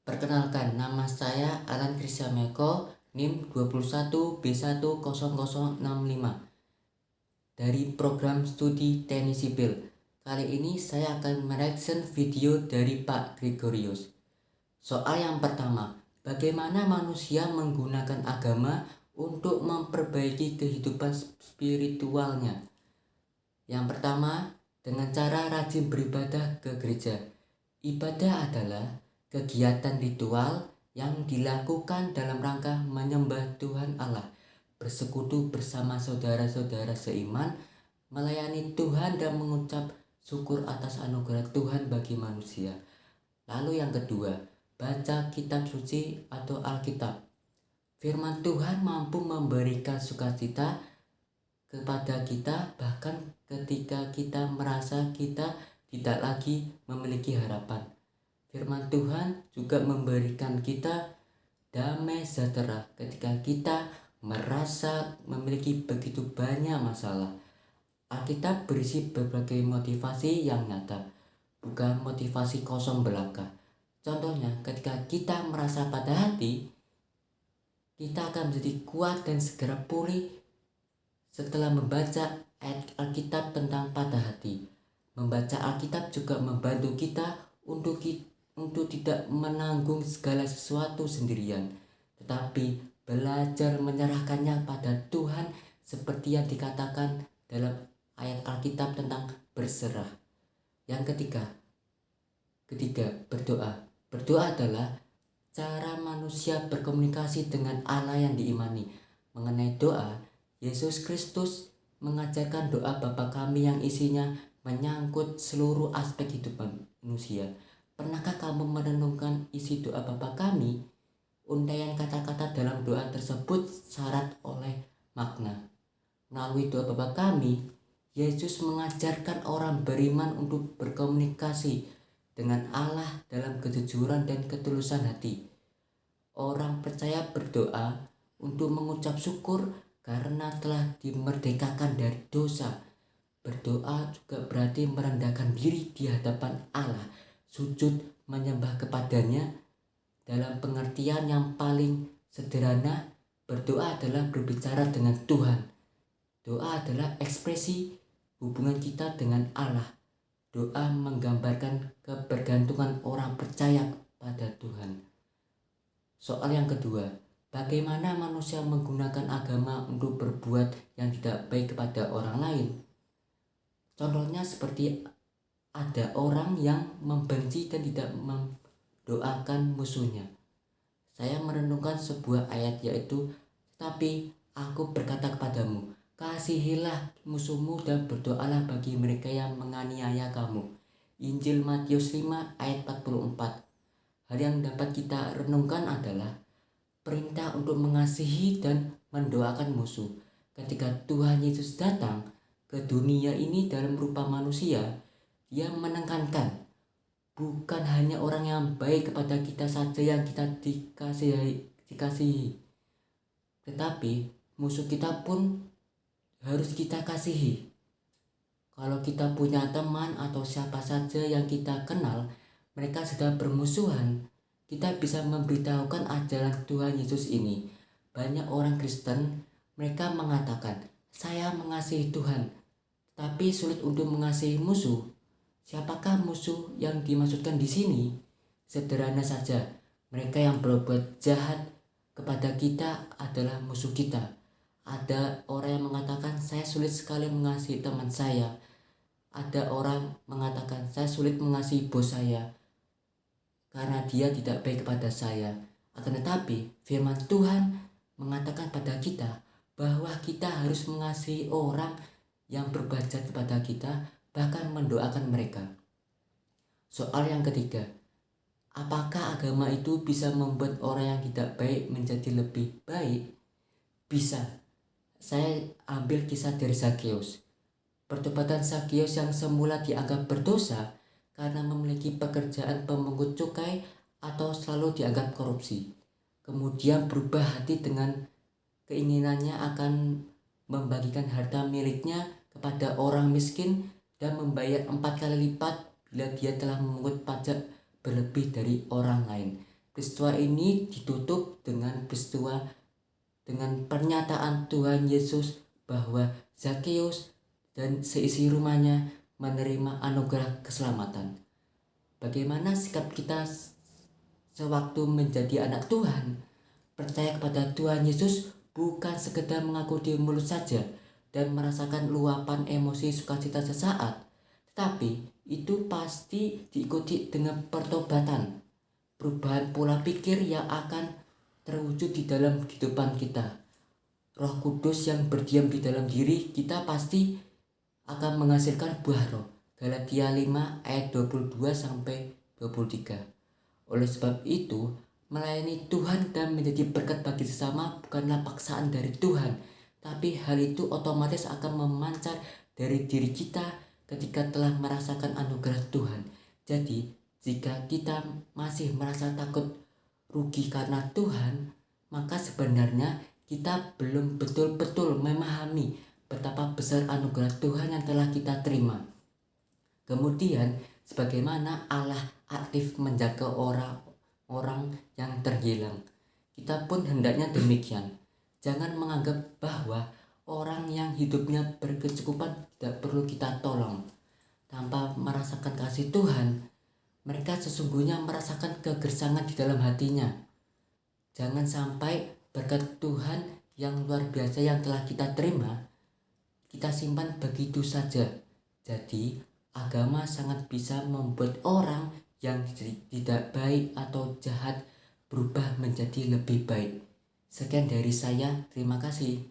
Perkenalkan, nama saya Alan Kristiameko, NIM 21B10065 dari program studi teknik sipil. Kali ini saya akan mereaction video dari Pak Gregorius. Soal yang pertama, bagaimana manusia menggunakan agama untuk memperbaiki kehidupan spiritualnya? Yang pertama, dengan cara rajin beribadah ke gereja. Ibadah adalah kegiatan ritual yang dilakukan dalam rangka menyembah Tuhan Allah, bersekutu bersama saudara-saudara seiman, melayani Tuhan dan mengucap syukur atas anugerah Tuhan bagi manusia. Lalu yang kedua, baca kitab suci atau Alkitab. Firman Tuhan mampu memberikan sukacita kepada kita bahkan ketika kita merasa kita tidak lagi memiliki harapan. Firman Tuhan juga memberikan kita damai sejahtera ketika kita merasa memiliki begitu banyak masalah. Alkitab berisi berbagai motivasi yang nyata, bukan motivasi kosong belaka. Contohnya, ketika kita merasa patah hati, kita akan menjadi kuat dan segera pulih setelah membaca ayat Alkitab tentang patah hati. Membaca Alkitab juga membantu kita untuk tidak menanggung segala sesuatu sendirian, tetapi belajar menyerahkannya pada Tuhan seperti yang dikatakan dalam ayat Alkitab tentang berserah. Yang ketiga, berdoa. Berdoa adalah cara manusia berkomunikasi dengan Allah yang diimani. Mengenai doa, Yesus Kristus mengajarkan doa Bapa kami yang isinya menyangkut seluruh aspek hidup manusia. Pernahkah kamu merenungkan isi doa Bapa kami? Untayan kata-kata dalam doa tersebut syarat oleh makna. Melalui doa Bapa kami, Yesus mengajarkan orang beriman untuk berkomunikasi dengan Allah dalam kejujuran dan ketulusan hati. Orang percaya berdoa untuk mengucap syukur karena telah dimerdekakan dari dosa. Berdoa juga berarti merendahkan diri di hadapan Allah, sujud menyembah kepadanya. Dalam pengertian yang paling sederhana, berdoa adalah berbicara dengan Tuhan. Doa adalah ekspresi hubungan kita dengan Allah. Doa menggambarkan kebergantungan orang percaya pada Tuhan. Soal yang kedua, bagaimana manusia menggunakan agama untuk berbuat yang tidak baik kepada orang lain? Contohnya seperti ada orang yang membenci dan tidak mendoakan musuhnya. Saya merenungkan sebuah ayat yaitu, "Tetapi aku berkata kepadamu, kasihilah musuhmu dan berdoalah bagi mereka yang menganiaya kamu." Injil Matius 5 ayat 44. Hal yang dapat kita renungkan adalah perintah untuk mengasihi dan mendoakan musuh. Ketika Tuhan Yesus datang ke dunia ini dalam rupa manusia, Dia menekankan bukan hanya orang yang baik kepada kita saja yang kita dikasihi, tetapi musuh kita pun harus kita kasihi. Kalau kita punya teman atau siapa saja yang kita kenal, mereka sedang bermusuhan, kita bisa memberitahukan ajaran Tuhan Yesus ini. Banyak orang Kristen, mereka mengatakan, "Saya mengasihi Tuhan," tapi sulit untuk mengasihi musuh. Siapakah musuh yang dimaksudkan di sini? Sederhana saja, mereka yang berbuat jahat kepada kita adalah musuh kita. Ada orang yang mengatakan, "Saya sulit sekali mengasihi teman saya." Ada orang mengatakan, "Saya sulit mengasihi bos saya karena dia tidak baik kepada saya." Akan tetapi, firman Tuhan mengatakan pada kita bahwa kita harus mengasihi orang yang berbuat jahat kepada kita, bahkan mendoakan mereka. Soal yang ketiga, apakah agama itu bisa membuat orang yang tidak baik menjadi lebih baik? Bisa. Saya ambil kisah dari Zakeus. Pertobatan Zakeus yang semula dianggap berdosa karena memiliki pekerjaan pemungut cukai atau selalu dianggap korupsi, kemudian berubah hati dengan keinginannya akan membagikan harta miliknya kepada orang miskin dan membayar 4 kali lipat bila dia telah memungut pajak berlebih dari orang lain. Peristiwa ini ditutup dengan pernyataan Tuhan Yesus bahwa Zakheus dan seisi rumahnya menerima anugerah keselamatan. Bagaimana sikap kita sewaktu menjadi anak Tuhan? Percaya kepada Tuhan Yesus bukan sekedar mengaku di mulut saja dan merasakan luapan emosi sukacita sesaat, tetapi itu pasti diikuti dengan pertobatan, perubahan pola pikir yang akan terwujud di dalam kehidupan kita. Roh Kudus yang berdiam di dalam diri kita pasti akan menghasilkan buah roh. Galatia 5 ayat 22 sampai 23. Oleh sebab itu, melayani Tuhan dan menjadi berkat bagi sesama bukanlah paksaan dari Tuhan, tapi hal itu otomatis akan memancar dari diri kita ketika telah merasakan anugerah Tuhan. Jadi, jika kita masih merasa takut rugi karena Tuhan, maka sebenarnya kita belum betul-betul memahami betapa besar anugerah Tuhan yang telah kita terima. Kemudian, sebagaimana Allah aktif menjaga orang-orang yang terhilang, kita pun hendaknya demikian. Jangan menganggap bahwa orang yang hidupnya berkecukupan tidak perlu kita tolong. Tanpa merasakan kasih Tuhan, mereka sesungguhnya merasakan kegersangan di dalam hatinya. Jangan sampai berkat Tuhan yang luar biasa yang telah kita terima, kita simpan begitu saja. Jadi, agama sangat bisa membuat orang yang tidak baik atau jahat berubah menjadi lebih baik. Sekian dari saya, terima kasih.